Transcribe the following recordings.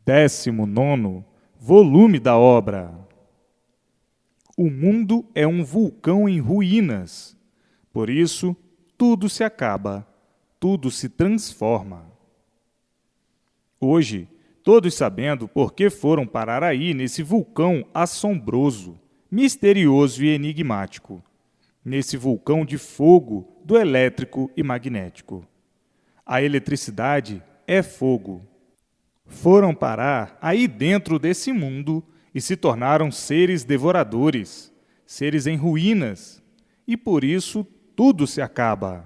19º volume da obra. O mundo é um vulcão em ruínas, por isso tudo se acaba, tudo se transforma. Hoje, todos sabendo por que foram parar aí nesse vulcão assombroso, misterioso e enigmático, nesse vulcão de fogo do elétrico e magnético. A eletricidade é fogo. Foram parar aí dentro desse mundo e se tornaram seres devoradores, seres em ruínas, e por isso tudo se acaba.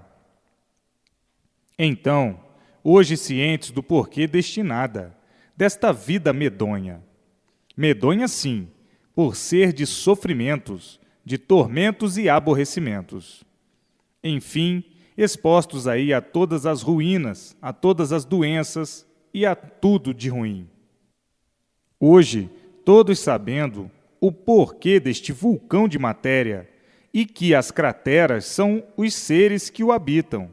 Então, hoje cientes do porquê deste nada, desta vida medonha. Medonha sim, por ser de sofrimentos, de tormentos e aborrecimentos. Enfim, expostos aí a todas as ruínas, a todas as doenças e a tudo de ruim. Hoje, todos sabendo o porquê deste vulcão de matéria e que as crateras são os seres que o habitam,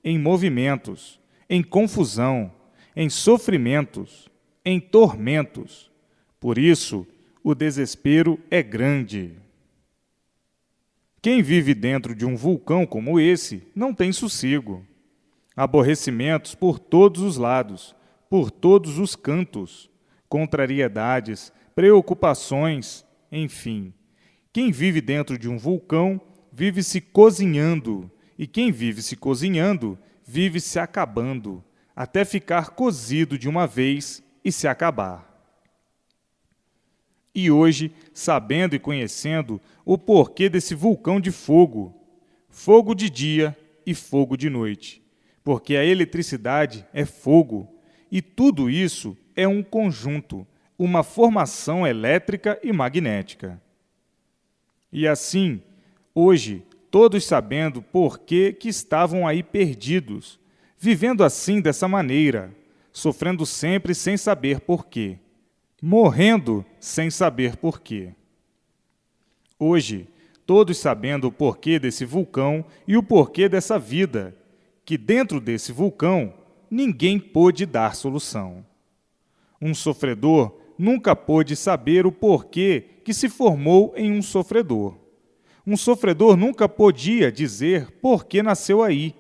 em movimentos, em confusão, em sofrimentos, em tormentos. Por isso, o desespero é grande. Quem vive dentro de um vulcão como esse não tem sossego. Aborrecimentos por todos os lados, por todos os cantos, contrariedades, preocupações, enfim. Quem vive dentro de um vulcão vive se cozinhando, e quem vive se cozinhando vive se acabando, até ficar cozido de uma vez e se acabar. E hoje, sabendo e conhecendo o porquê desse vulcão de fogo, fogo de dia e fogo de noite, porque a eletricidade é fogo, e tudo isso é um conjunto, uma formação elétrica e magnética. E assim, hoje, todos sabendo por que estavam aí perdidos, vivendo assim dessa maneira, sofrendo sempre sem saber por quê, morrendo sem saber por quê. Hoje, todos sabendo o porquê desse vulcão e o porquê dessa vida, que dentro desse vulcão ninguém pôde dar solução. Um sofredor nunca pôde saber o porquê que se formou em um sofredor. Um sofredor nunca podia dizer por que nasceu aí.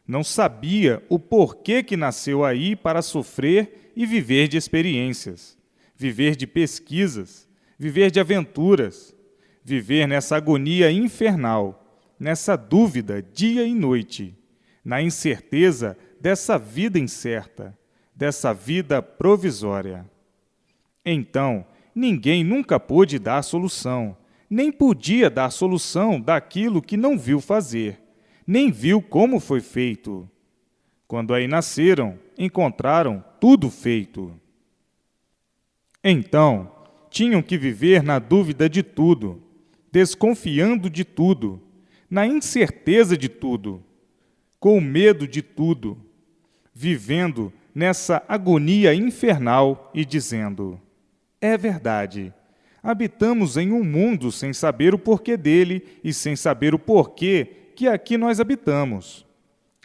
Não sabia o porquê que nasceu aí para sofrer e viver de experiências, viver de pesquisas, viver de aventuras, viver nessa agonia infernal, nessa dúvida dia e noite, na incerteza dessa vida incerta, dessa vida provisória. Então, ninguém nunca pôde dar solução, nem podia dar solução daquilo que não viu fazer, nem viu como foi feito. Quando aí nasceram, encontraram tudo feito. Então, tinham que viver na dúvida de tudo, desconfiando de tudo, na incerteza de tudo, com medo de tudo, vivendo nessa agonia infernal e dizendo: é verdade, habitamos em um mundo sem saber o porquê dele e sem saber o porquê que aqui nós habitamos.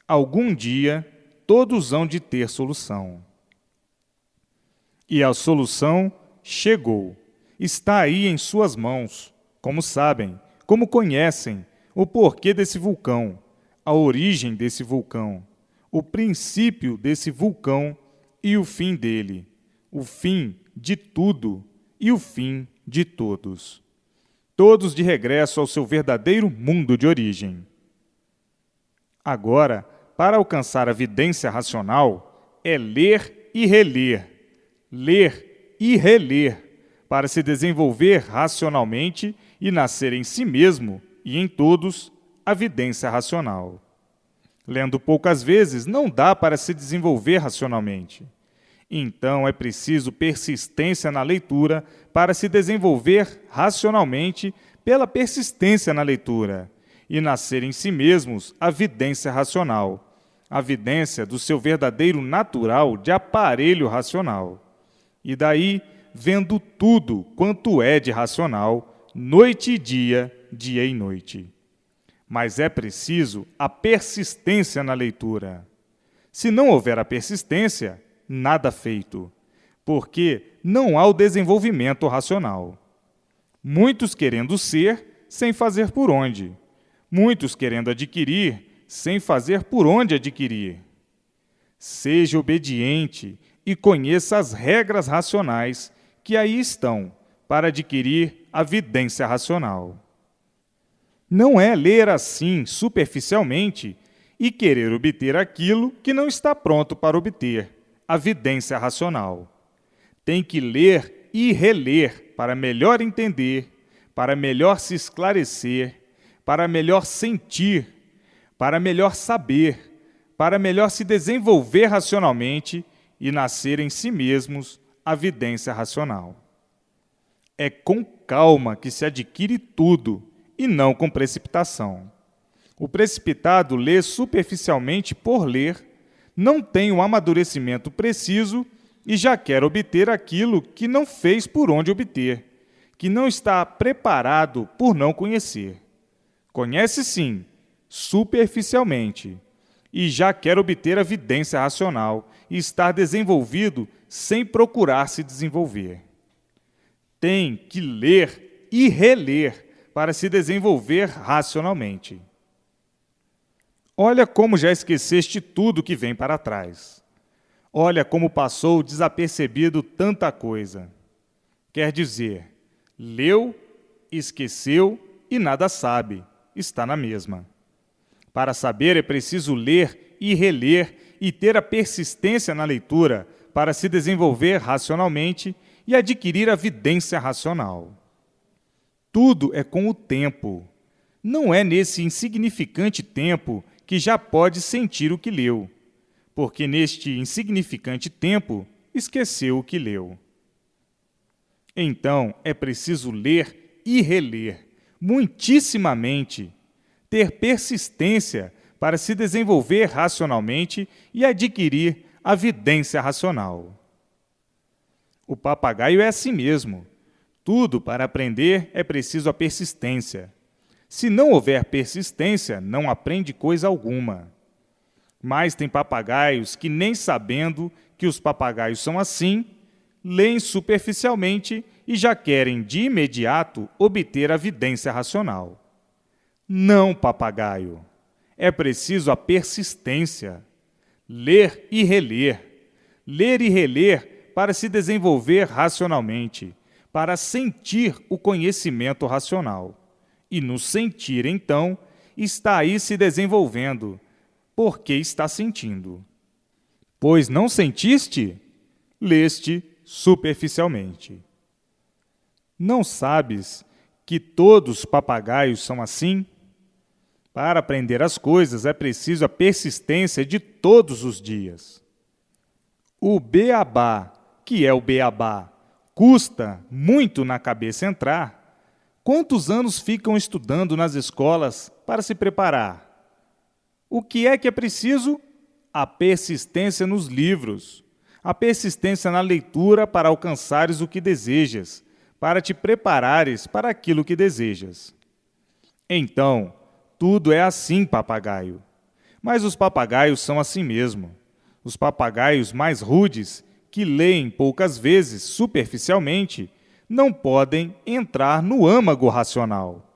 Algum dia, todos hão de ter solução. E a solução chegou, está aí em suas mãos, como sabem, como conhecem o porquê desse vulcão, a origem desse vulcão, o princípio desse vulcão e o fim dele, o fim de tudo e o fim de todos. Todos de regresso ao seu verdadeiro mundo de origem. Agora, para alcançar a vidência racional, é ler e reler, para se desenvolver racionalmente e nascer em si mesmo e em todos a vidência racional. Lendo poucas vezes, não dá para se desenvolver racionalmente. Então, é preciso persistência na leitura para se desenvolver racionalmente pela persistência na leitura e nascer em si mesmos a vidência racional, a vidência do seu verdadeiro natural de aparelho racional. E daí, vendo tudo quanto é de racional, noite e dia, dia e noite. Mas é preciso a persistência na leitura. Se não houver a persistência, nada feito. porque não há o desenvolvimento racional. Muitos querendo ser, sem fazer por onde. Muitos querendo adquirir, sem fazer por onde adquirir. Seja obediente e conheça as regras racionais que aí estão para adquirir a vidência racional. Não é ler assim, superficialmente, e querer obter aquilo que não está pronto para obter, a vidência racional. Tem que ler e reler para melhor entender, para melhor se esclarecer, para melhor sentir, para melhor saber, para melhor se desenvolver racionalmente e nascer em si mesmos a vidência racional. É com calma que se adquire tudo, e não com precipitação. O precipitado lê superficialmente por ler, não tem o amadurecimento preciso e já quer obter aquilo que não fez por onde obter, que não está preparado por não conhecer. Conhece sim, superficialmente, e já quer obter a vidência racional e estar desenvolvido sem procurar se desenvolver. Tem que ler e reler para se desenvolver racionalmente. Olha como já esqueceste tudo que vem para trás. Olha como passou desapercebido tanta coisa. Quer dizer, leu, esqueceu e nada sabe, está na mesma. Para saber é preciso ler e reler e ter a persistência na leitura para se desenvolver racionalmente e adquirir a vidência racional. Tudo é com o tempo. Não é nesse insignificante tempo que já pode sentir o que leu, porque neste insignificante tempo esqueceu o que leu. Então, é preciso ler e reler, muitíssimamente, ter persistência para se desenvolver racionalmente e adquirir a vidência racional. O papagaio é assim mesmo. Tudo para aprender é preciso a persistência. Se não houver persistência, não aprende coisa alguma. Mas tem papagaios que, nem sabendo que os papagaios são assim, leem superficialmente e já querem, de imediato, obter a vidência racional. Não, papagaio. É preciso a persistência. Ler e reler. Ler e reler para se desenvolver racionalmente, para sentir o conhecimento racional. E no sentir, então, está aí se desenvolvendo, porque está sentindo. Pois não sentiste? Leste superficialmente. Não sabes que todos os papagaios são assim? Para aprender as coisas é preciso a persistência de todos os dias. O beabá, que é o beabá, custa muito na cabeça entrar. Quantos anos ficam estudando nas escolas para se preparar? O que é preciso? A persistência nos livros, a persistência na leitura para alcançares o que desejas, para te preparares para aquilo que desejas. Então, tudo é assim, papagaio. Mas os papagaios são assim mesmo. Os papagaios mais rudes, que leem poucas vezes, superficialmente, não podem entrar no âmago racional.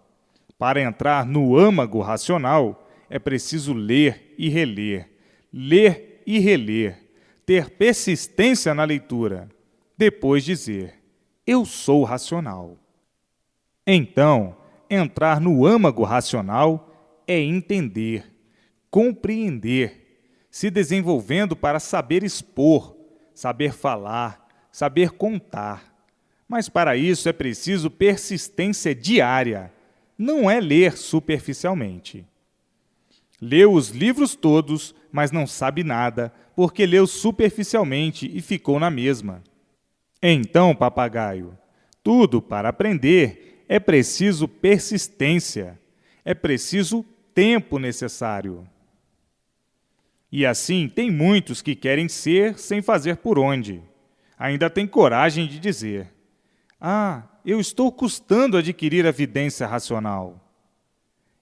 Para entrar no âmago racional, é preciso ler e reler, ter persistência na leitura, depois dizer, eu sou racional. Então, entrar no âmago racional é entender, compreender, se desenvolvendo para saber expor, saber falar, saber contar. Mas para isso é preciso persistência diária, não é ler superficialmente. Leu os livros todos, mas não sabe nada, porque leu superficialmente e ficou na mesma. Então, papagaio, tudo para aprender é preciso persistência, é preciso tempo necessário. E assim tem muitos que querem ser sem fazer por onde. Ainda tem coragem de dizer, eu estou custando adquirir a vidência racional.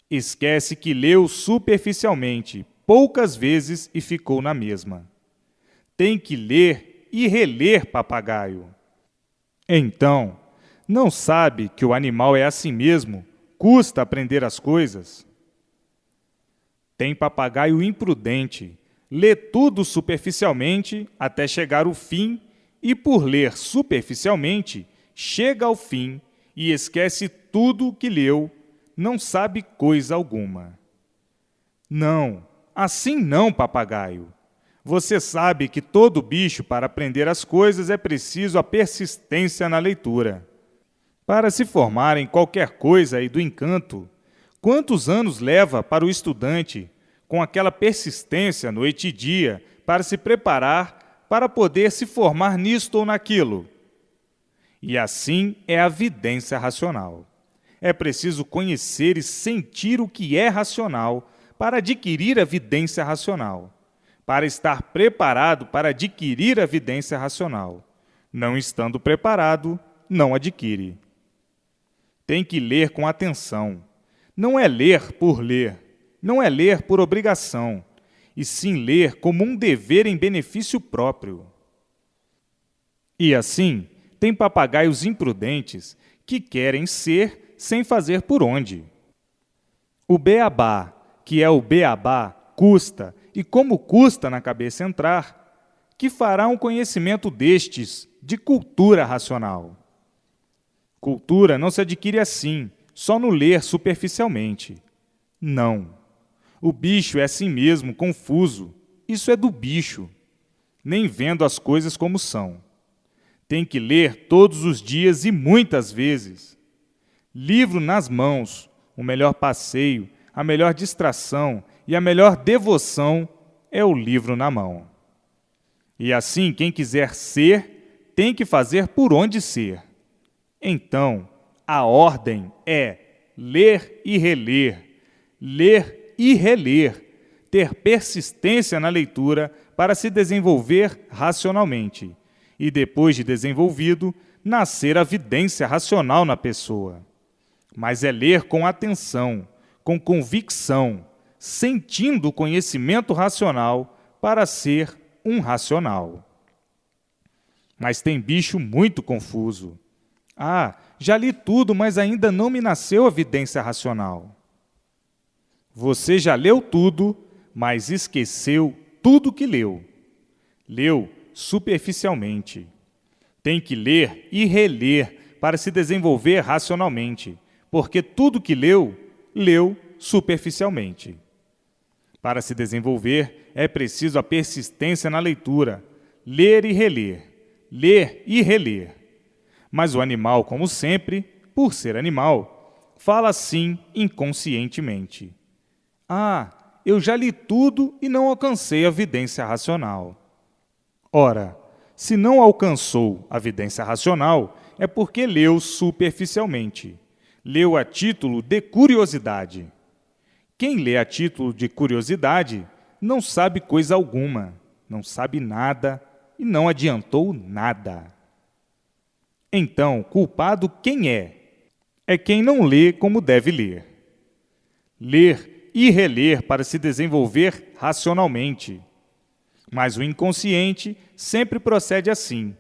Esquece que leu superficialmente, poucas vezes e ficou na mesma. Tem que ler e reler papagaio. Então, não sabe que o animal é assim mesmo? Custa aprender as coisas? Tem papagaio imprudente, lê tudo superficialmente até chegar ao fim e, por ler superficialmente, chega ao fim e esquece tudo o que leu, não sabe coisa alguma. Não, assim não, papagaio. Você sabe que todo bicho, para aprender as coisas, é preciso a persistência na leitura. Para se formar em qualquer coisa e do encanto, quantos anos leva para o estudante, com aquela persistência noite e dia, para se preparar para poder se formar nisto ou naquilo? E assim é a vidência racional. É preciso conhecer e sentir o que é racional para adquirir a vidência racional, para estar preparado para adquirir a vidência racional. Não estando preparado, não adquire. Tem que ler com atenção. Não é ler por ler, não é ler por obrigação, e sim ler como um dever em benefício próprio. E assim, tem papagaios imprudentes que querem ser sem fazer por onde. O beabá, que é o beabá, custa, e como custa na cabeça entrar, que fará um conhecimento destes de cultura racional. Cultura não se adquire assim, só no ler superficialmente. Não. O bicho é assim mesmo, confuso. Isso é do bicho, nem vendo as coisas como são. Tem que ler todos os dias e muitas vezes. Livro nas mãos, o melhor passeio, a melhor distração e a melhor devoção é o livro na mão. E assim, quem quiser ser, tem que fazer por onde ser. Então, a ordem é ler e reler, ler e reler, ter persistência na leitura para se desenvolver racionalmente, e depois de desenvolvido, nascer a vidência racional na pessoa. Mas é ler com atenção, com convicção, sentindo o conhecimento racional para ser um racional. Mas tem bicho muito confuso. Ah, já li tudo, mas ainda não me nasceu a vidência racional. Você já leu tudo, mas esqueceu tudo que leu. Leu superficialmente. Tem que ler e reler para se desenvolver racionalmente, porque tudo que leu, leu superficialmente. Para se desenvolver, é preciso a persistência na leitura, ler e reler, ler e reler. Mas o animal, como sempre, por ser animal, fala assim inconscientemente. Ah, eu já li tudo e não alcancei a vidência racional. Ora, se não alcançou a vidência racional, é porque leu superficialmente. Leu a título de curiosidade. Quem lê a título de curiosidade não sabe coisa alguma, não sabe nada e não adiantou nada. Então, culpado quem é? É quem não lê como deve ler. Ler e reler para se desenvolver racionalmente. Mas o inconsciente sempre procede assim.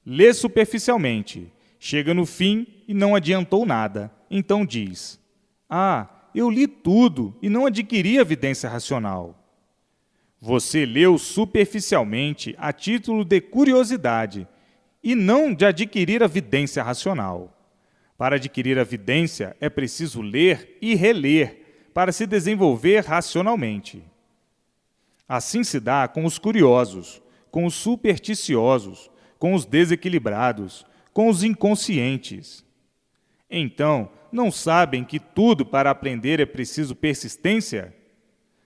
Lê superficialmente, chega no fim e não adiantou nada. Então diz, ah, eu li tudo e não adquiri a vidência racional. Você leu superficialmente a título de curiosidade e não de adquirir a vidência racional. Para adquirir a vidência, é preciso ler e reler para se desenvolver racionalmente. Assim se dá com os curiosos, com os supersticiosos, com os desequilibrados, com os inconscientes. Então, não sabem que tudo para aprender é preciso persistência?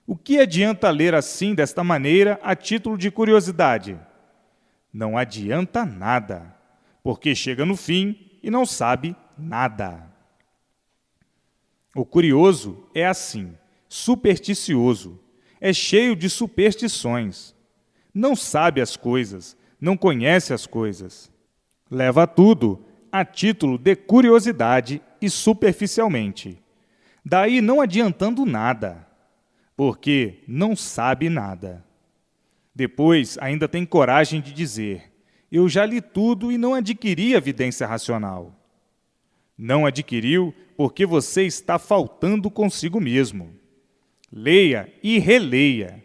O que adianta ler assim, desta maneira, a título de curiosidade? Não adianta nada, porque chega no fim e não sabe nada. O curioso é assim, supersticioso, é cheio de superstições. Não sabe as coisas, não conhece as coisas. Leva tudo a título de curiosidade e superficialmente. Daí não adiantando nada, porque não sabe nada. Depois ainda tem coragem de dizer, Eu já li tudo e não adquiri a evidência racional. Não adquiriu porque você está faltando consigo mesmo. Leia e releia.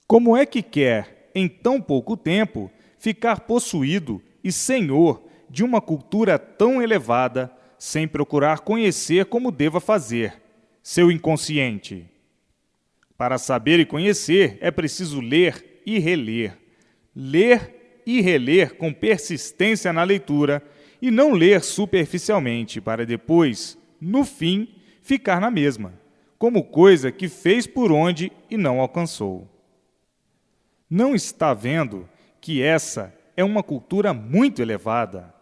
Como é que quer, em tão pouco tempo, ficar possuído e senhor de uma cultura tão elevada, sem procurar conhecer como deva fazer, seu inconsciente? Para saber e conhecer, é preciso ler e reler. Ler e reler com persistência na leitura e não ler superficialmente para depois, no fim, ficar na mesma, como coisa que fez por onde e não alcançou. Não está vendo que essa é uma cultura muito elevada?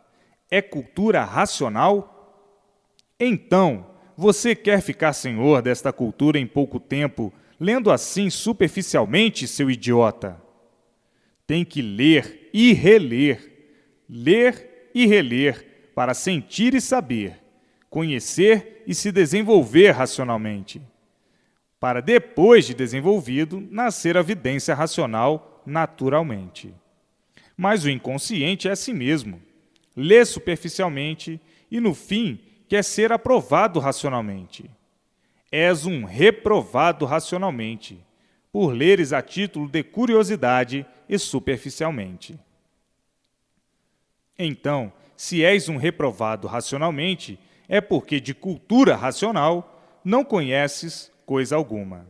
É cultura racional? Então, você quer ficar senhor desta cultura em pouco tempo, lendo assim superficialmente, seu idiota? Tem que ler e reler, para sentir e saber, conhecer e se desenvolver racionalmente, para depois de desenvolvido, nascer a evidência racional naturalmente. Mas o inconsciente é assim mesmo, lê superficialmente e, no fim, quer ser aprovado racionalmente. És um reprovado racionalmente, por leres a título de curiosidade e superficialmente. Então, se és um reprovado racionalmente, é porque de cultura racional não conheces coisa alguma.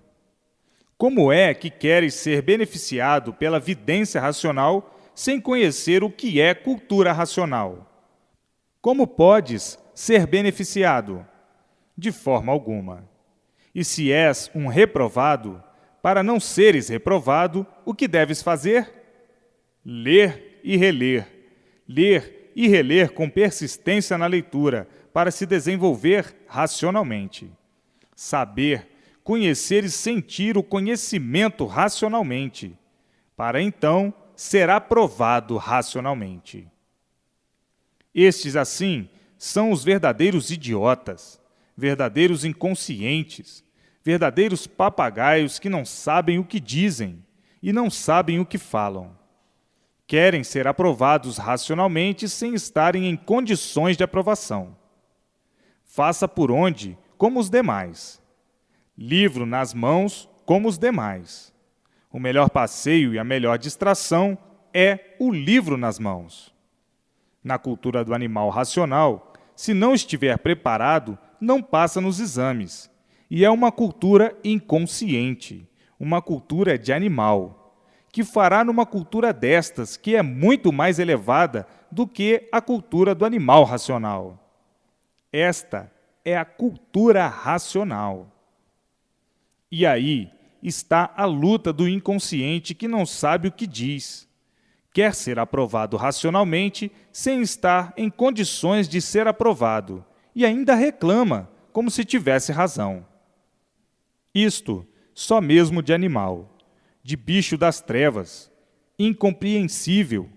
Como é que queres ser beneficiado pela evidência racional sem conhecer o que é cultura racional? Como podes ser beneficiado? De forma alguma. E se és um reprovado, para não seres reprovado, o que deves fazer? Ler e reler com persistência na leitura, para se desenvolver racionalmente. Saber, conhecer e sentir o conhecimento racionalmente, para então ser aprovado racionalmente. Estes, assim, são os verdadeiros idiotas, verdadeiros inconscientes, verdadeiros papagaios que não sabem o que dizem e não sabem o que falam. Querem ser aprovados racionalmente sem estarem em condições de aprovação. Faça por onde, como os demais. Livro nas mãos, como os demais. O melhor passeio e a melhor distração é o livro nas mãos. Na cultura do animal racional, se não estiver preparado, não passa nos exames. E é uma cultura inconsciente, uma cultura de animal, que fará numa cultura destas, que é muito mais elevada do que a cultura do animal racional. Esta é a cultura racional. E aí está a luta do inconsciente que não sabe o que diz. Quer ser aprovado racionalmente sem estar em condições de ser aprovado, e ainda reclama, como se tivesse razão. Isto só mesmo de animal, de bicho das trevas, incompreensível,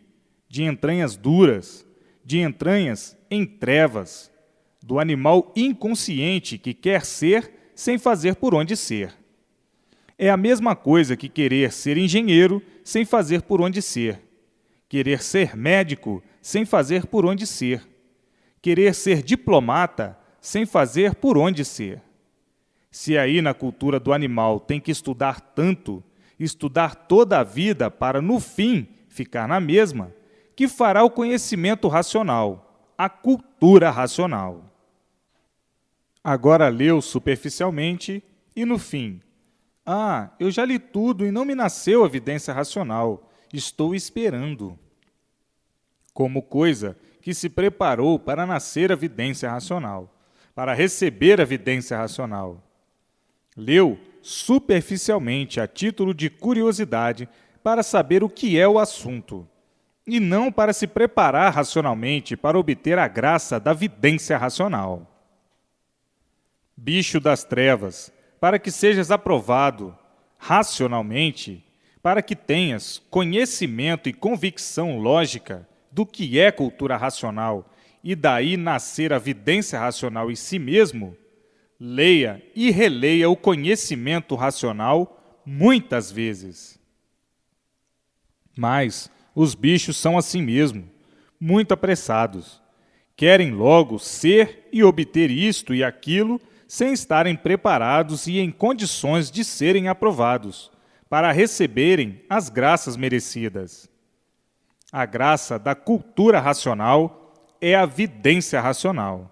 de entranhas duras, de entranhas em trevas, do animal inconsciente que quer ser sem fazer por onde ser. É a mesma coisa que querer ser engenheiro sem fazer por onde ser, querer ser médico sem fazer por onde ser, querer ser diplomata sem fazer por onde ser. Se aí na cultura do animal tem que estudar tanto, estudar toda a vida para, no fim, ficar na mesma, que fará o conhecimento racional, a cultura racional. Agora leu superficialmente e, no fim, eu já li tudo e não me nasceu a evidência racional, estou esperando. Como coisa que se preparou para nascer a evidência racional, para receber a evidência racional. Leu superficialmente a título de curiosidade para saber o que é o assunto, e não para se preparar racionalmente para obter a graça da evidência racional. Bicho das trevas, para que sejas aprovado racionalmente, para que tenhas conhecimento e convicção lógica do que é cultura racional e daí nascer a evidência racional em si mesmo, leia e releia o conhecimento racional muitas vezes. Mas Os bichos são assim mesmo, muito apressados. Querem logo ser e obter isto e aquilo sem estarem preparados e em condições de serem aprovados, para receberem as graças merecidas. A graça da cultura racional é a vidência racional.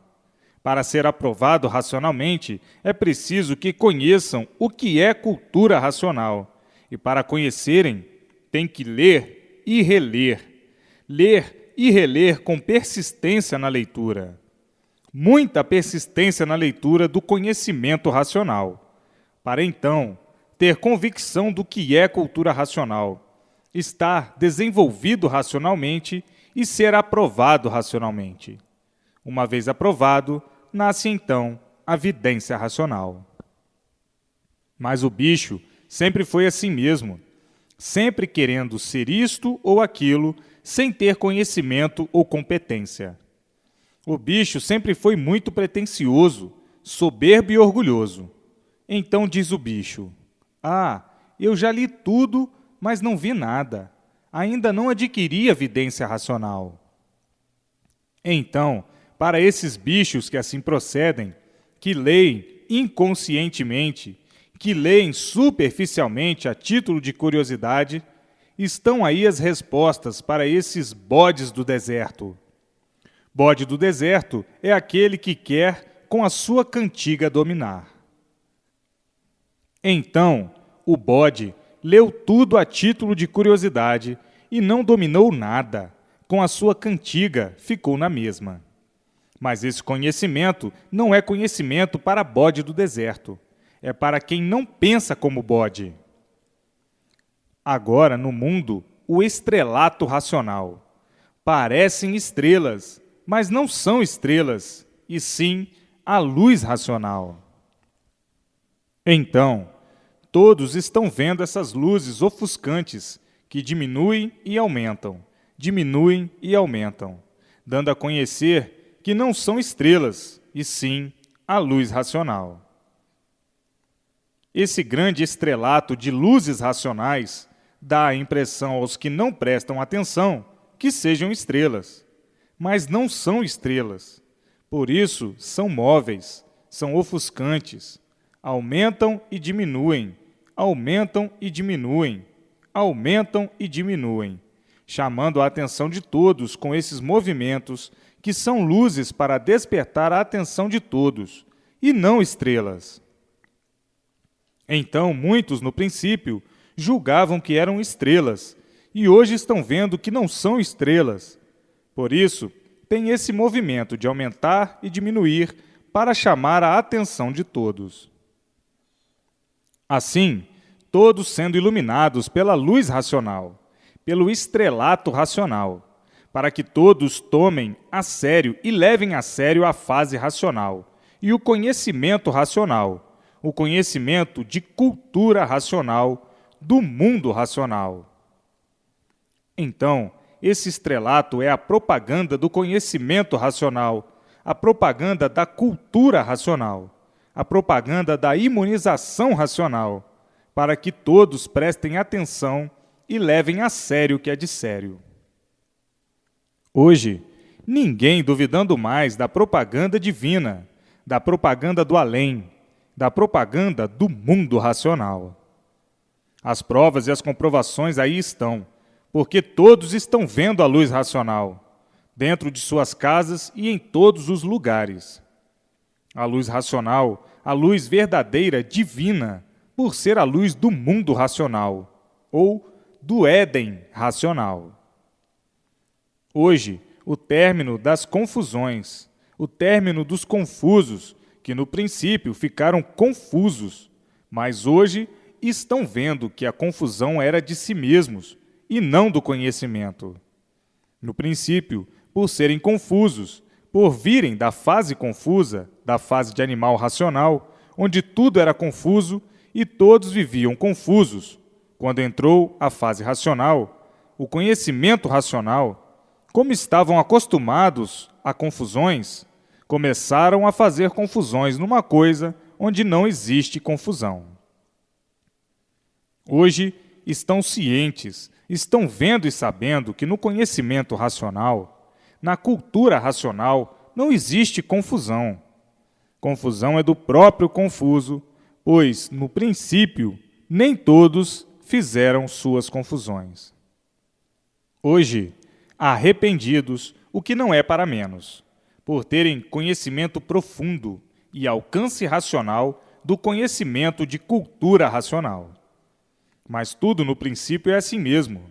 Para ser aprovado racionalmente, é preciso que conheçam o que é cultura racional. E para conhecerem, tem que ler e reler. Ler e reler com persistência na leitura. Muita persistência na leitura do conhecimento racional. Para então, ter convicção do que é cultura racional, estar desenvolvido racionalmente e ser aprovado racionalmente. Uma vez aprovado, nasce então a vidência racional. Mas o bicho sempre foi assim mesmo, sempre querendo ser isto ou aquilo, sem ter conhecimento ou competência. O bicho sempre foi muito pretensioso, soberbo e orgulhoso. Então diz o bicho: "Ah, eu já li tudo, mas não vi nada. Ainda não adquiri a vidência racional." Então, para esses bichos que assim procedem, que leem inconscientemente, que leem superficialmente a título de curiosidade, estão aí as respostas para esses bodes do deserto. Bode do deserto é aquele que quer com a sua cantiga dominar. Então, o bode leu tudo a título de curiosidade e não dominou nada. Com a sua cantiga ficou na mesma. Mas esse conhecimento não é conhecimento para bode do deserto. É para quem não pensa como bode. Agora, no mundo, o estrelato racional. Parecem estrelas, mas não são estrelas, e sim a luz racional. Então, todos estão vendo essas luzes ofuscantes que diminuem e aumentam, dando a conhecer que não são estrelas, e sim a luz racional. Esse grande estrelato de luzes racionais dá a impressão aos que não prestam atenção que sejam estrelas, mas não são estrelas. Por isso, são móveis, são ofuscantes, aumentam e diminuem, aumentam e diminuem, aumentam e diminuem, chamando a atenção de todos com esses movimentos que são luzes para despertar a atenção de todos, e não estrelas. Então, muitos, no princípio, julgavam que eram estrelas, e hoje estão vendo que não são estrelas. Por isso, tem esse movimento de aumentar e diminuir para chamar a atenção de todos. Assim, todos sendo iluminados pela luz racional, pelo estrelato racional, para que todos tomem a sério e levem a sério a fase racional e o conhecimento racional, o conhecimento de cultura racional, do mundo racional. Então, esse estrelato é a propaganda do conhecimento racional, a propaganda da cultura racional, a propaganda da imunização racional, para que todos prestem atenção e levem a sério o que é de sério. Hoje, ninguém duvidando mais da propaganda divina, da propaganda do além, da propaganda do mundo racional. As provas e as comprovações aí estão, porque todos estão vendo a luz racional, dentro de suas casas e em todos os lugares. A luz racional, a luz verdadeira, divina, por ser a luz do mundo racional, ou do Éden racional. Hoje, o término das confusões, o término dos confusos, que no princípio ficaram confusos, mas hoje estão vendo que a confusão era de si mesmos e não do conhecimento. No princípio, por serem confusos, por virem da fase confusa, da fase de animal racional, onde tudo era confuso e todos viviam confusos, quando entrou a fase racional, o conhecimento racional, como estavam acostumados a confusões, começaram a fazer confusões numa coisa onde não existe confusão. Hoje estão cientes Estão vendo e sabendo que no conhecimento racional, na cultura racional, não existe confusão. Confusão é do próprio confuso, pois, no princípio, nem todos fizeram suas confusões. Hoje, arrependidos, o que não é para menos, por terem conhecimento profundo e alcance racional do conhecimento de cultura racional. Mas tudo no princípio é assim mesmo.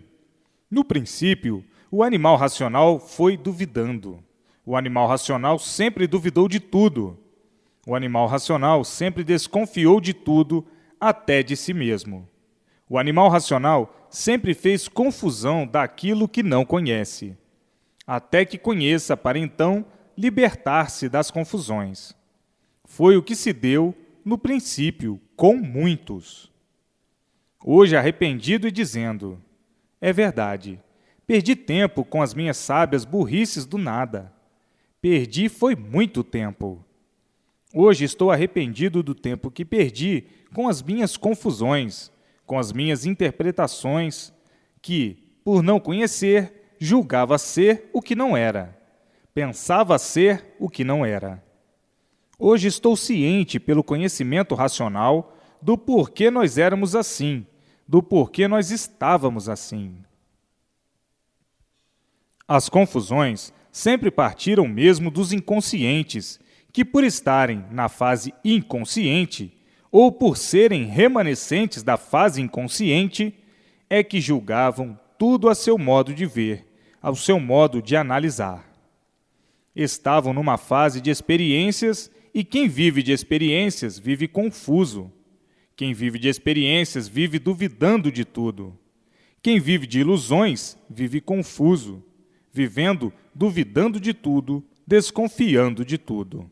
No princípio, o animal racional foi duvidando. O animal racional sempre duvidou de tudo. O animal racional sempre desconfiou de tudo, até de si mesmo. O animal racional sempre fez confusão daquilo que não conhece, até que conheça para então libertar-se das confusões. Foi o que se deu no princípio com muitos. Hoje arrependido e dizendo: é verdade, perdi tempo com as minhas sábias burrices do nada. Perdi foi muito tempo. Hoje estou arrependido do tempo que perdi com as minhas confusões, com as minhas interpretações, que, por não conhecer, julgava ser o que não era, pensava ser o que não era. Hoje estou ciente, pelo conhecimento racional, do porquê nós éramos assim, do porquê nós estávamos assim. As confusões sempre partiram mesmo dos inconscientes, que por estarem na fase inconsciente, ou por serem remanescentes da fase inconsciente, é que julgavam tudo a seu modo de ver, ao seu modo de analisar. Estavam numa fase de experiências, e quem vive de experiências vive confuso. Quem vive de experiências vive duvidando de tudo. Quem vive de ilusões vive confuso, vivendo duvidando de tudo, desconfiando de tudo.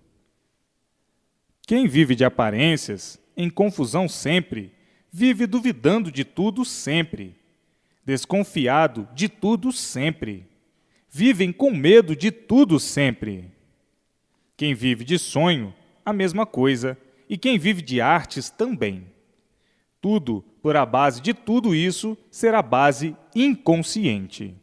Quem vive de aparências, em confusão sempre, vive duvidando de tudo sempre, desconfiado de tudo sempre, vivem com medo de tudo sempre. Quem vive de sonho, a mesma coisa, e quem vive de artes também. Tudo, por a base de tudo isso, será base inconsciente.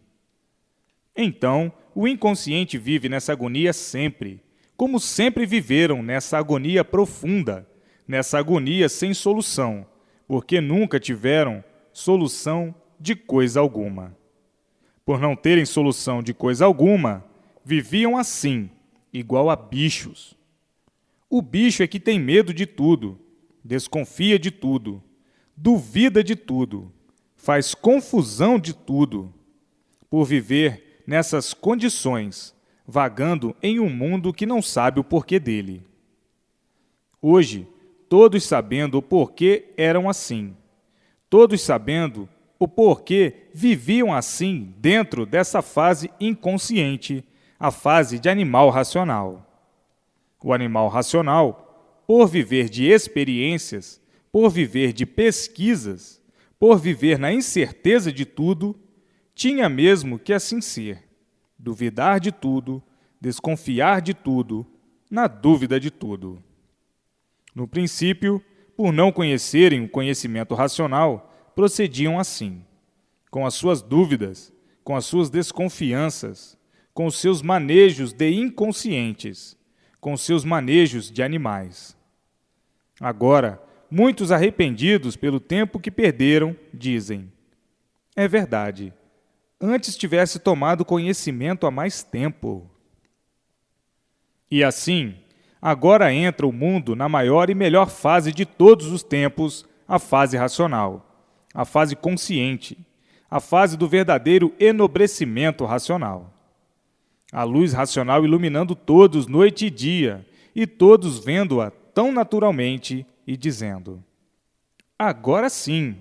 Então, o inconsciente vive nessa agonia sempre, como sempre viveram nessa agonia profunda, nessa agonia sem solução, porque nunca tiveram solução de coisa alguma. Por não terem solução de coisa alguma, viviam assim, igual a bichos. O bicho é que tem medo de tudo, desconfia de tudo, duvida de tudo, faz confusão de tudo, por viver nessas condições, vagando em um mundo que não sabe o porquê dele. Hoje, todos sabendo o porquê eram assim, todos sabendo o porquê viviam assim dentro dessa fase inconsciente, a fase de animal racional. O animal racional, por viver de experiências, por viver de pesquisas, por viver na incerteza de tudo, tinha mesmo que assim ser, duvidar de tudo, desconfiar de tudo, na dúvida de tudo. No princípio, por não conhecerem o conhecimento racional, procediam assim, com as suas dúvidas, com as suas desconfianças, com os seus manejos de inconscientes, com os seus manejos de animais. Agora, muitos arrependidos pelo tempo que perderam, dizem: é verdade, antes tivesse tomado conhecimento há mais tempo. E assim, agora entra o mundo na maior e melhor fase de todos os tempos, a fase racional, a fase consciente, a fase do verdadeiro enobrecimento racional. A luz racional iluminando todos noite e dia, e todos vendo-a tão naturalmente e dizendo: agora sim,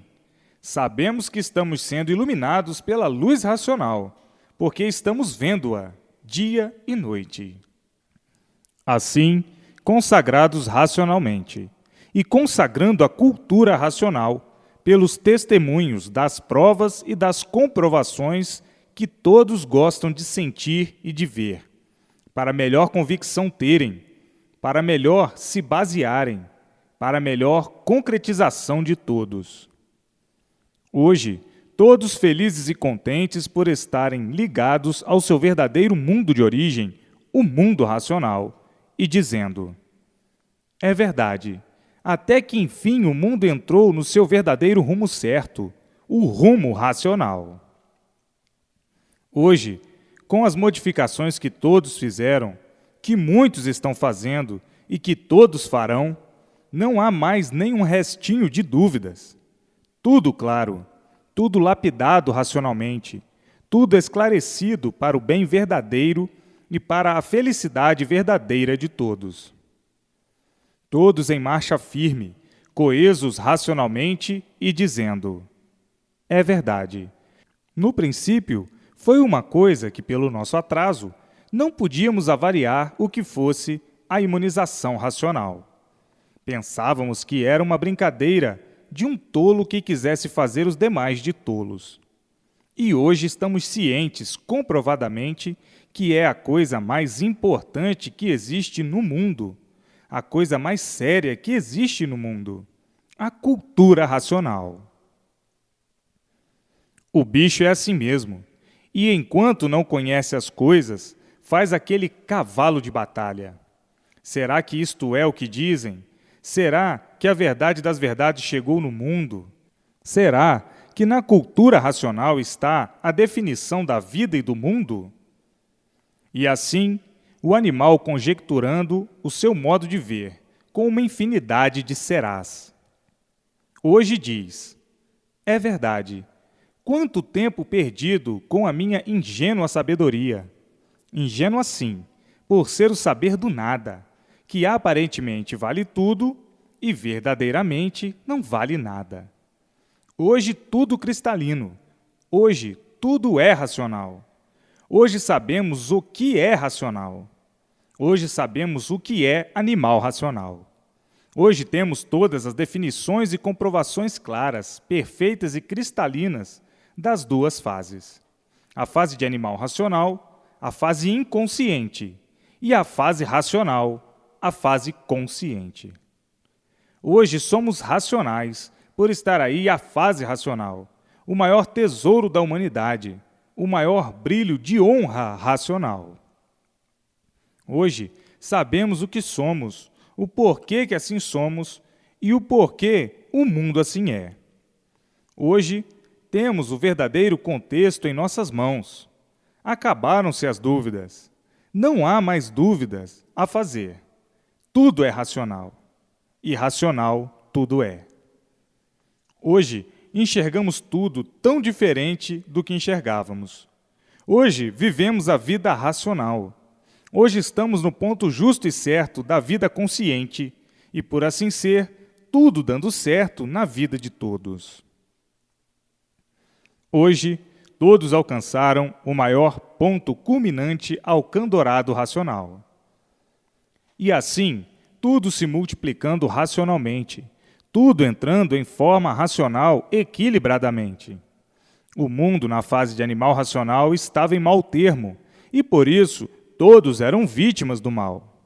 sabemos que estamos sendo iluminados pela luz racional, porque estamos vendo-a dia e noite. Assim, consagrados racionalmente, e consagrando a cultura racional pelos testemunhos das provas e das comprovações que todos gostam de sentir e de ver, para melhor convicção terem, para melhor se basearem, para melhor concretização de todos. Hoje, todos felizes e contentes por estarem ligados ao seu verdadeiro mundo de origem, o mundo racional, e dizendo: é verdade, até que enfim o mundo entrou no seu verdadeiro rumo certo, o rumo racional. Hoje, com as modificações que todos fizeram, que muitos estão fazendo e que todos farão, não há mais nenhum restinho de dúvidas. Tudo claro, tudo lapidado racionalmente, tudo esclarecido para o bem verdadeiro e para a felicidade verdadeira de todos. Todos em marcha firme, coesos racionalmente e dizendo: é verdade. No princípio, foi uma coisa que, pelo nosso atraso, não podíamos avaliar o que fosse a imunização racional. Pensávamos que era uma brincadeira de um tolo que quisesse fazer os demais de tolos. E hoje estamos cientes, comprovadamente, que é a coisa mais importante que existe no mundo, a coisa mais séria que existe no mundo, a cultura racional. O bicho é assim mesmo, e enquanto não conhece as coisas, faz aquele cavalo de batalha. Será que isto é o que dizem? Será que a verdade das verdades chegou no mundo? Será que na cultura racional está a definição da vida e do mundo? E assim, o animal conjecturando o seu modo de ver, com uma infinidade de serás. Hoje diz: é verdade, quanto tempo perdido com a minha ingênua sabedoria. Ingênua sim, por ser o saber do nada, que aparentemente vale tudo e verdadeiramente não vale nada. Hoje tudo cristalino, hoje tudo é racional. Hoje sabemos o que é racional. Hoje sabemos o que é animal racional. Hoje temos todas as definições e comprovações claras, perfeitas e cristalinas das duas fases. A fase de animal racional, a fase inconsciente, e a fase racional, a fase consciente. Hoje somos racionais, por estar aí a fase racional, o maior tesouro da humanidade, o maior brilho de honra racional. Hoje sabemos o que somos, o porquê que assim somos e o porquê o mundo assim é. Hoje temos o verdadeiro contexto em nossas mãos. Acabaram-se as dúvidas. Não há mais dúvidas a fazer. Tudo é racional. E racional tudo é. Hoje, enxergamos tudo tão diferente do que enxergávamos. Hoje, vivemos a vida racional. Hoje estamos no ponto justo e certo da vida consciente e, por assim ser, tudo dando certo na vida de todos. Hoje, todos alcançaram o maior ponto culminante ao candorado racional. E assim, tudo se multiplicando racionalmente, tudo entrando em forma racional equilibradamente. O mundo, na fase de animal racional, estava em mau termo, e por isso todos eram vítimas do mal.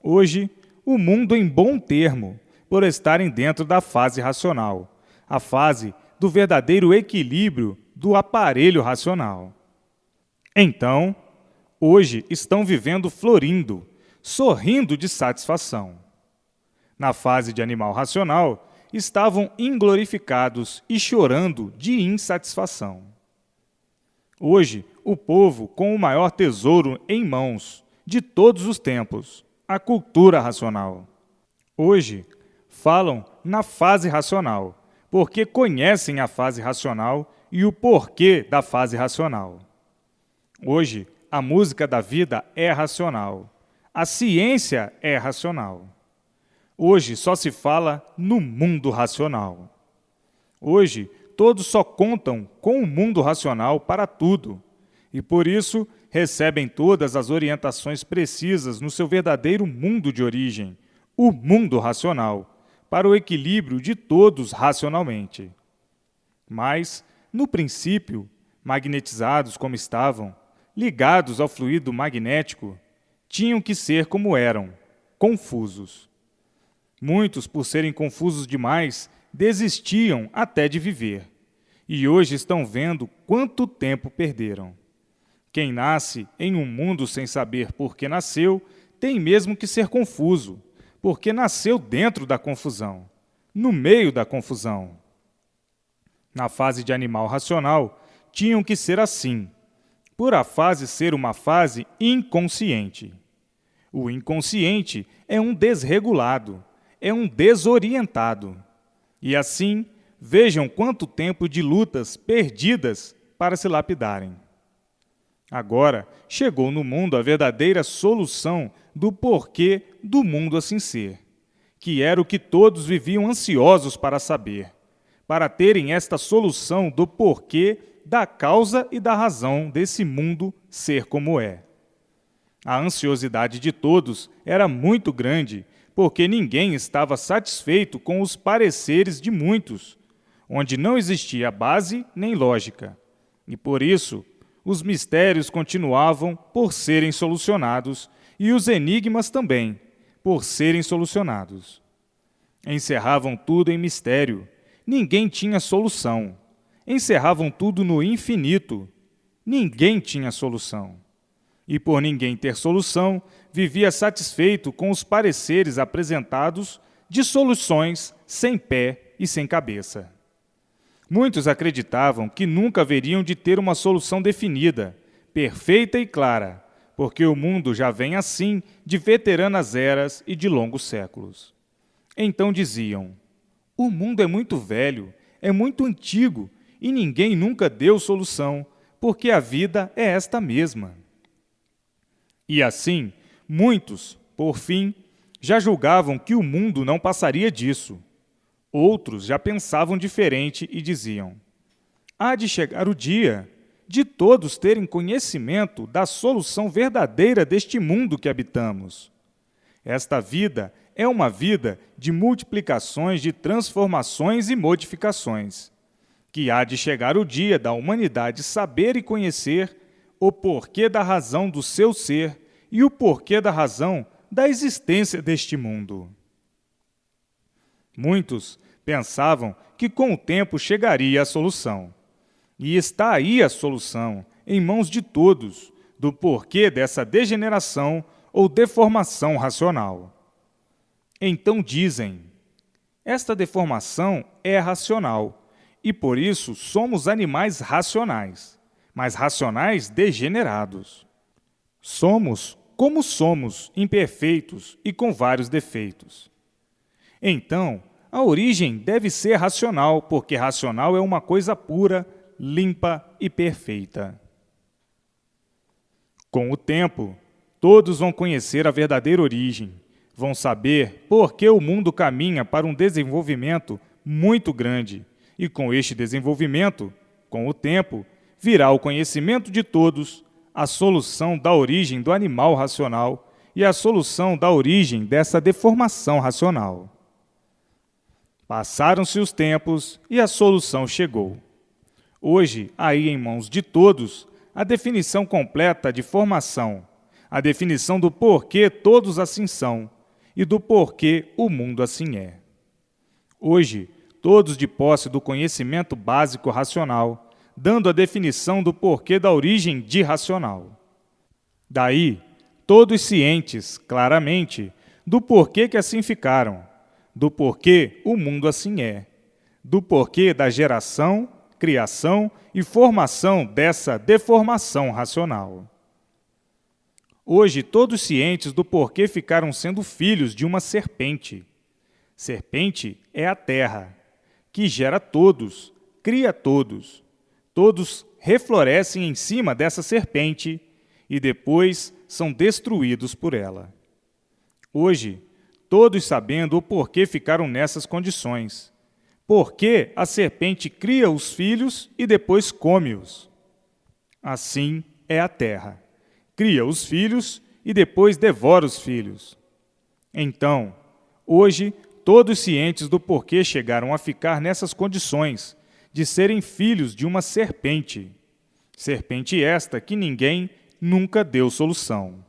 Hoje, o mundo em bom termo, por estarem dentro da fase racional, a fase do verdadeiro equilíbrio do aparelho racional. Então, hoje estão vivendo florindo, sorrindo de satisfação. Na fase de animal racional, estavam inglorificados e chorando de insatisfação. Hoje, o povo com o maior tesouro em mãos, de todos os tempos, a cultura racional. Hoje, falam na fase racional, porque conhecem a fase racional e o porquê da fase racional. Hoje, a música da vida é racional. A ciência é racional. Hoje só se fala no mundo racional. Hoje, todos só contam com o mundo racional para tudo, e por isso recebem todas as orientações precisas no seu verdadeiro mundo de origem, o mundo racional, para o equilíbrio de todos racionalmente. Mas, no princípio, magnetizados como estavam, ligados ao fluido magnético, tinham que ser como eram, confusos. Muitos, por serem confusos demais, desistiam até de viver. e hoje estão vendo quanto tempo perderam. Quem nasce em um mundo sem saber por que nasceu, tem mesmo que ser confuso, porque nasceu dentro da confusão, no meio da confusão. Na fase de animal racional, tinham que ser assim, por a fase ser uma fase inconsciente. O inconsciente é um desregulado, é um desorientado. E assim, vejam quanto tempo de lutas perdidas para se lapidarem. Agora, chegou no mundo a verdadeira solução do porquê do mundo assim ser, que era o que todos viviam ansiosos para saber, para terem esta solução do porquê, da causa e da razão desse mundo ser como é. A ansiosidade de todos era muito grande, porque ninguém estava satisfeito com os pareceres de muitos, onde não existia base nem lógica. E por isso, os mistérios continuavam por serem solucionados e os enigmas também, por serem solucionados. Encerravam tudo em mistério. Ninguém tinha solução. Encerravam tudo no infinito. Ninguém tinha solução. E por ninguém ter solução, vivia satisfeito com os pareceres apresentados de soluções sem pé e sem cabeça. Muitos acreditavam que nunca haveriam de ter uma solução definida, perfeita e clara, porque o mundo já vem assim de veteranas eras e de longos séculos. Então diziam: o mundo é muito velho, é muito antigo, e ninguém nunca deu solução, porque a vida é esta mesma. E assim, muitos, por fim, já julgavam que o mundo não passaria disso. Outros já pensavam diferente e diziam: há de chegar o dia de todos terem conhecimento da solução verdadeira deste mundo que habitamos. Esta vida é uma vida de multiplicações, de transformações e modificações, que há de chegar o dia da humanidade saber e conhecer o porquê da razão do seu ser e o porquê da razão da existência deste mundo. Muitos pensavam que com o tempo chegaria a solução. E está aí a solução, em mãos de todos, do porquê dessa degeneração ou deformação racional. Então dizem: esta deformação é racional, e por isso somos animais racionais, mas racionais degenerados. Somos como somos, imperfeitos e com vários defeitos. Então, a origem deve ser racional, porque racional é uma coisa pura, limpa e perfeita. Com o tempo, todos vão conhecer a verdadeira origem, vão saber por que o mundo caminha para um desenvolvimento muito grande, e com este desenvolvimento, com o tempo, virá o conhecimento de todos, a solução da origem do animal racional e a solução da origem dessa deformação racional. Passaram-se os tempos e a solução chegou. Hoje, aí em mãos de todos, a definição completa de formação, a definição do porquê todos assim são e do porquê o mundo assim é. Hoje, todos de posse do conhecimento básico racional, dando a definição do porquê da origem de racional. Daí, todos cientes, claramente, do porquê que assim ficaram, do porquê o mundo assim é, do porquê da geração, criação e formação dessa deformação racional. Hoje, todos cientes do porquê ficaram sendo filhos de uma serpente. Serpente é a terra, que gera todos, cria todos. Todos reflorescem em cima dessa serpente e depois são destruídos por ela. Hoje, todos sabendo o porquê ficaram nessas condições. Porque a serpente cria os filhos e depois come-os. Assim é a terra. Cria os filhos e depois devora os filhos. Então, hoje, todos cientes do porquê chegaram a ficar nessas condições, de serem filhos de uma serpente. Serpente esta que ninguém nunca deu solução.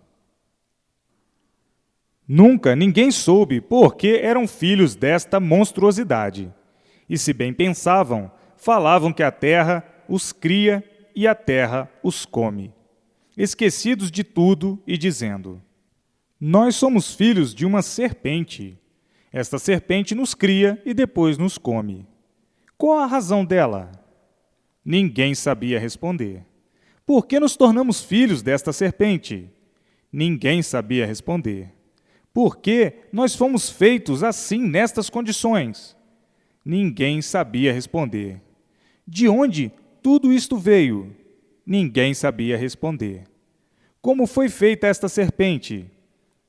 Nunca ninguém soube por que eram filhos desta monstruosidade. E se bem pensavam, falavam que a terra os cria e a terra os come, esquecidos de tudo e dizendo: nós somos filhos de uma serpente. Esta serpente nos cria e depois nos come. Qual a razão dela? Ninguém sabia responder. Por que nos tornamos filhos desta serpente? Ninguém sabia responder. Por que nós fomos feitos assim nestas condições? Ninguém sabia responder. De onde tudo isto veio? Ninguém sabia responder. Como foi feita esta serpente?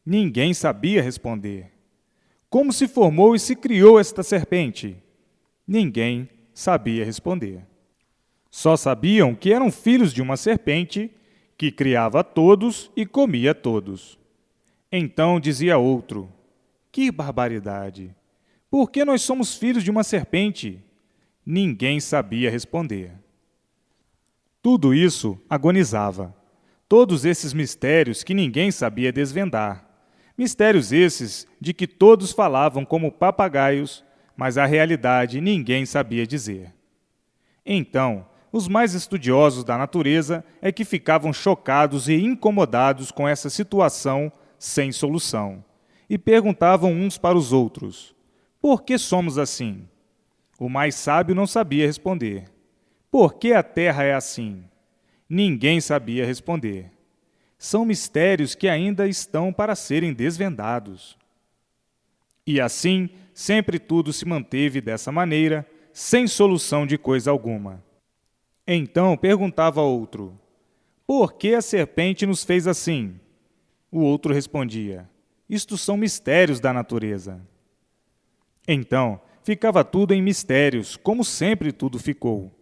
Ninguém sabia responder. Como se formou e se criou esta serpente? Ninguém sabia responder. Só sabiam que eram filhos de uma serpente que criava todos e comia todos. Então dizia outro: que barbaridade! Por que nós somos filhos de uma serpente? Ninguém sabia responder. Tudo isso agonizava. Todos esses mistérios que ninguém sabia desvendar. Mistérios esses de que todos falavam como papagaios, mas a realidade ninguém sabia dizer. Então, os mais estudiosos da natureza é que ficavam chocados e incomodados com essa situação sem solução, e perguntavam uns para os outros: por que somos assim? O mais sábio não sabia responder. Por que a terra é assim? Ninguém sabia responder. São mistérios que ainda estão para serem desvendados. E assim, sempre tudo se manteve dessa maneira, sem solução de coisa alguma. Então perguntava outro: por que a serpente nos fez assim? O outro respondia: isto são mistérios da natureza. Então ficava tudo em mistérios, como sempre tudo ficou.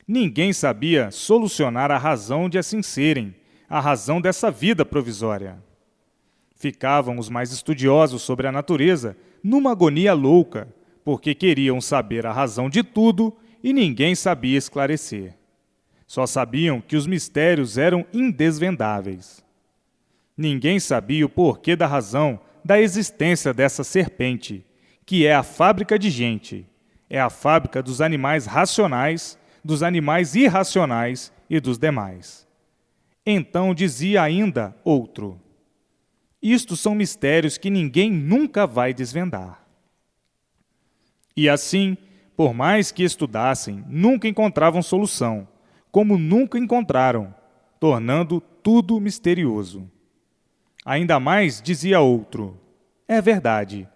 Ninguém sabia solucionar a razão de assim serem, a razão dessa vida provisória. Ficavam os mais estudiosos sobre a natureza numa agonia louca, porque queriam saber a razão de tudo e ninguém sabia esclarecer. Só sabiam que os mistérios eram indesvendáveis. Ninguém sabia o porquê da razão da existência dessa serpente, que é a fábrica de gente, é a fábrica dos animais racionais, dos animais irracionais e dos demais. Então dizia ainda outro: isto são mistérios que ninguém nunca vai desvendar. E assim, por mais que estudassem, nunca encontravam solução, como nunca encontraram, tornando tudo misterioso. Ainda mais dizia outro: é verdade,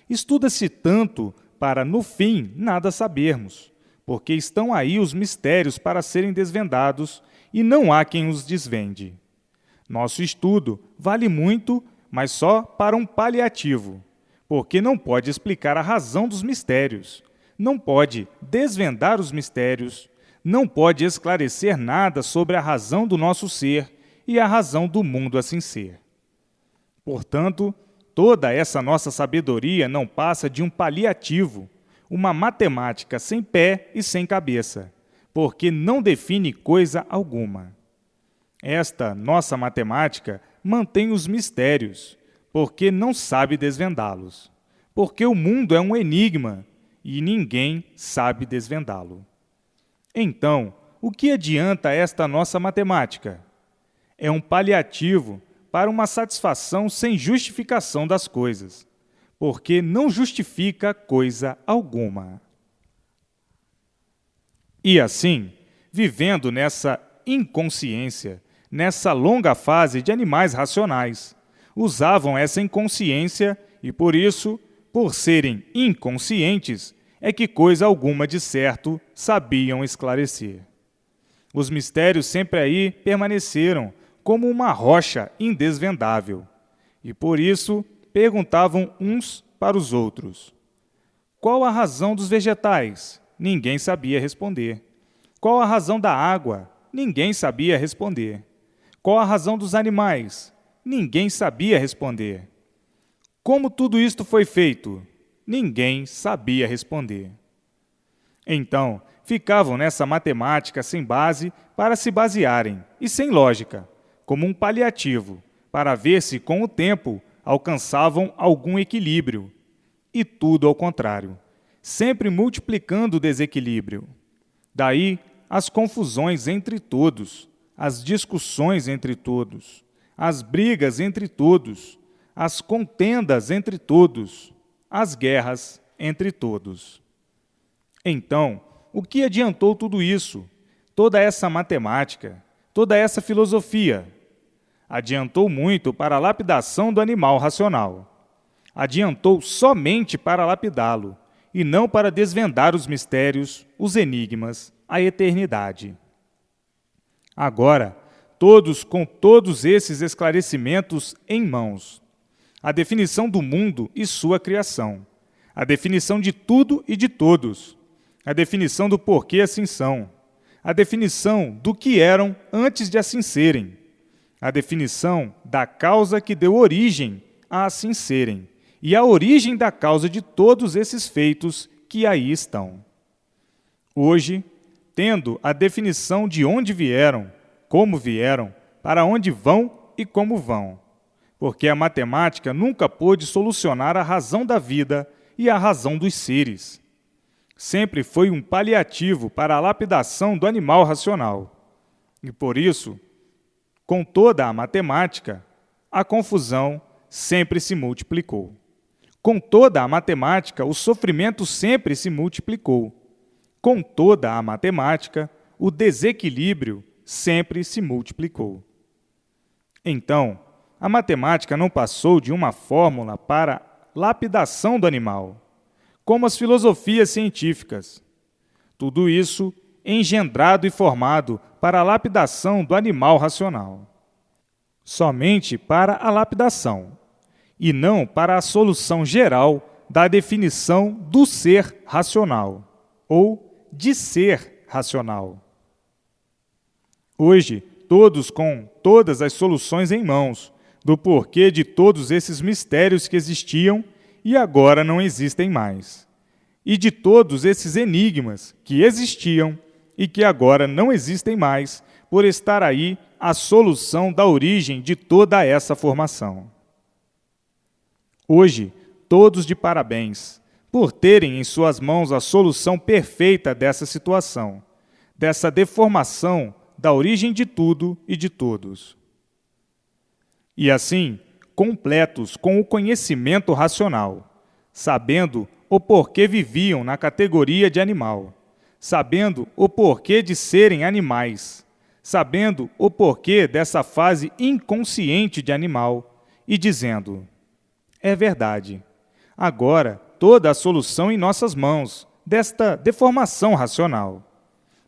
estuda-se tanto para, no fim, nada sabermos, porque estão aí os mistérios para serem desvendados e não há quem os desvende. Nosso estudo vale muito, mas só para um paliativo, porque não pode explicar a razão dos mistérios, não pode desvendar os mistérios, não pode esclarecer nada sobre a razão do nosso ser e a razão do mundo assim ser. Portanto, toda essa nossa sabedoria não passa de um paliativo, uma matemática sem pé e sem cabeça, porque não define coisa alguma. Esta nossa matemática mantém os mistérios, porque não sabe desvendá-los, porque o mundo é um enigma e ninguém sabe desvendá-lo. Então, o que adianta esta nossa matemática? É um paliativo para uma satisfação sem justificação das coisas, porque não justifica coisa alguma. E assim, vivendo nessa inconsciência, nessa longa fase de animais racionais, usavam essa inconsciência e, por isso, por serem inconscientes, é que coisa alguma de certo sabiam esclarecer. Os mistérios sempre aí permaneceram como uma rocha indesvendável, e por isso perguntavam uns para os outros: qual a razão dos vegetais? Ninguém sabia responder. Qual a razão da água? Ninguém sabia responder. Qual a razão dos animais? Ninguém sabia responder. Como tudo isto foi feito? Ninguém sabia responder. Então, ficavam nessa matemática sem base para se basearem, e sem lógica, como um paliativo, para ver se, com o tempo, alcançavam algum equilíbrio. E tudo ao contrário. sempre multiplicando o desequilíbrio. Daí as confusões entre todos, as discussões entre todos, as brigas entre todos, as contendas entre todos, as guerras entre todos. Então, o que adiantou tudo isso, toda essa matemática, toda essa filosofia? Adiantou muito para a lapidação do animal racional. Adiantou somente para lapidá-lo, e não para desvendar os mistérios, os enigmas, a eternidade. Agora, todos com todos esses esclarecimentos em mãos, a definição do mundo e sua criação, a definição de tudo e de todos, a definição do porquê assim são, a definição do que eram antes de assim serem, a definição da causa que deu origem a assim serem, e a origem da causa de todos esses feitos que aí estão. Hoje, tendo a definição de onde vieram, como vieram, para onde vão e como vão, porque a matemática nunca pôde solucionar a razão da vida e a razão dos seres. Sempre foi um paliativo para a lapidação do animal racional. E por isso, com toda a matemática, a confusão sempre se multiplicou. Com toda a matemática, o sofrimento sempre se multiplicou. Com toda a matemática, o desequilíbrio sempre se multiplicou. Então, a matemática não passou de uma fórmula para lapidação do animal, como as filosofias científicas. Tudo isso engendrado e formado para a lapidação do animal racional. Somente para a lapidação, e não para a solução geral da definição do ser racional, ou de ser racional. Hoje, todos com todas as soluções em mãos, do porquê de todos esses mistérios que existiam e agora não existem mais, e de todos esses enigmas que existiam e que agora não existem mais, por estar aí a solução da origem de toda essa formação. Hoje, todos de parabéns, por terem em suas mãos a solução perfeita dessa situação, dessa deformação da origem de tudo e de todos. E assim, completos com o conhecimento racional, sabendo o porquê viviam na categoria de animal, sabendo o porquê de serem animais, sabendo o porquê dessa fase inconsciente de animal, e dizendo: é verdade, agora toda a solução em nossas mãos desta deformação racional.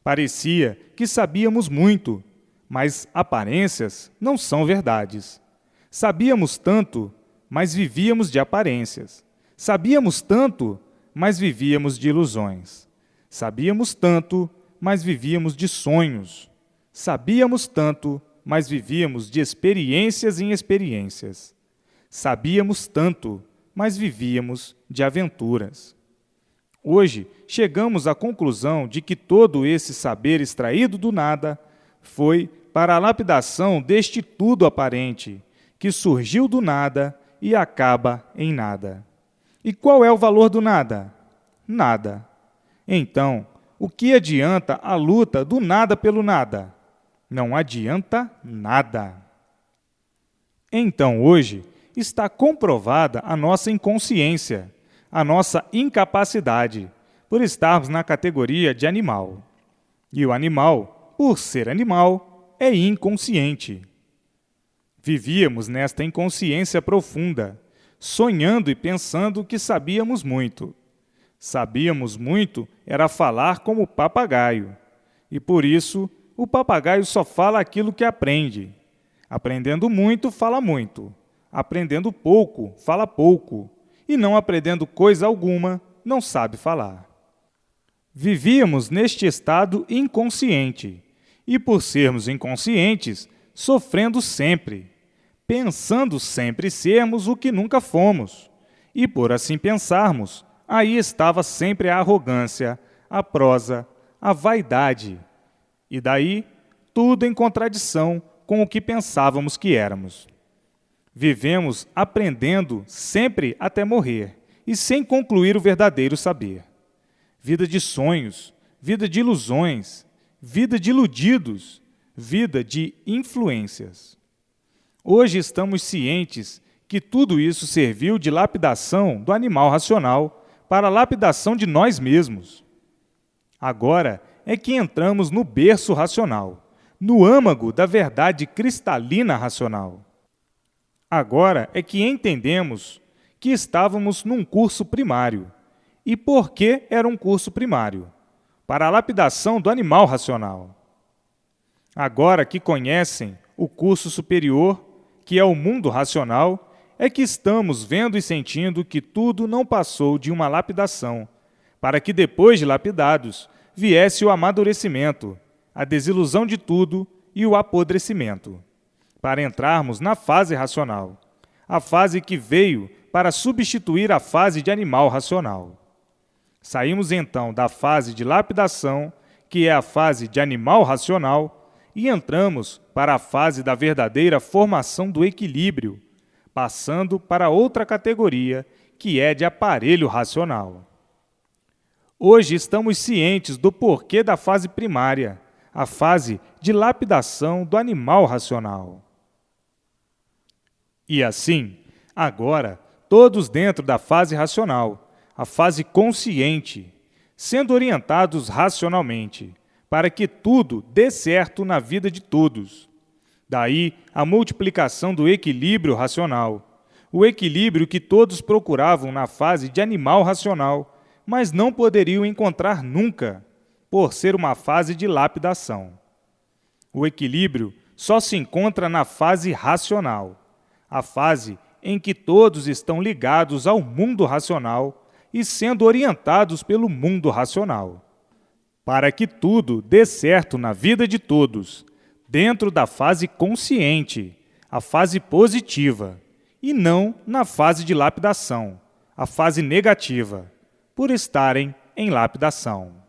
Parecia que sabíamos muito, mas aparências não são verdades. Sabíamos tanto, mas vivíamos de aparências. Sabíamos tanto, mas vivíamos de ilusões. Sabíamos tanto, mas vivíamos de sonhos. Sabíamos tanto, mas vivíamos de experiências em experiências. Sabíamos tanto, mas vivíamos de aventuras. Hoje, chegamos à conclusão de que todo esse saber extraído do nada foi para a lapidação deste tudo aparente, que surgiu do nada e acaba em nada. E qual é o valor do nada? Nada. Então, o que adianta a luta do nada pelo nada? Não adianta nada. Então, hoje, está comprovada a nossa inconsciência, a nossa incapacidade, por estarmos na categoria de animal. E o animal, por ser animal, é inconsciente. Vivíamos nesta inconsciência profunda, sonhando e pensando que sabíamos muito. Sabíamos muito era falar como papagaio, e por isso o papagaio só fala aquilo que aprende. Aprendendo muito, fala muito. Aprendendo pouco, fala pouco. E não aprendendo coisa alguma, não sabe falar. Vivíamos neste estado inconsciente, e por sermos inconscientes, sofrendo sempre, pensando sempre sermos o que nunca fomos. E por assim pensarmos, aí estava sempre a arrogância, a prosa, a vaidade. E daí, tudo em contradição com o que pensávamos que éramos. Vivemos aprendendo sempre até morrer, e sem concluir o verdadeiro saber. vida de sonhos, vida de ilusões, vida de iludidos, vida de influências. Hoje estamos cientes que tudo isso serviu de lapidação do animal racional para a lapidação de nós mesmos. Agora é que entramos no berço racional, no âmago da verdade cristalina racional. Agora é que entendemos que estávamos num curso primário. E por que era um curso primário? Para a lapidação do animal racional. Agora que conhecem o curso superior, que é o mundo racional, é que estamos vendo e sentindo que tudo não passou de uma lapidação, para que depois de lapidados viesse o amadurecimento, a desilusão de tudo e o apodrecimento, para entrarmos na fase racional, a fase que veio para substituir a fase de animal racional. Saímos então da fase de lapidação, que é a fase de animal racional, e entramos para a fase da verdadeira formação do equilíbrio, passando para outra categoria, que é de aparelho racional. Hoje estamos cientes do porquê da fase primária, a fase de lapidação do animal racional. E assim, agora, todos dentro da fase racional, a fase consciente, sendo orientados racionalmente, para que tudo dê certo na vida de todos. Daí a multiplicação do equilíbrio racional, o equilíbrio que todos procuravam na fase de animal racional, mas não poderiam encontrar nunca, por ser uma fase de lapidação. O equilíbrio só se encontra na fase racional, a fase em que todos estão ligados ao mundo racional e sendo orientados pelo mundo racional, para que tudo dê certo na vida de todos, dentro da fase consciente, a fase positiva, e não na fase de lapidação, a fase negativa, por estarem em lapidação.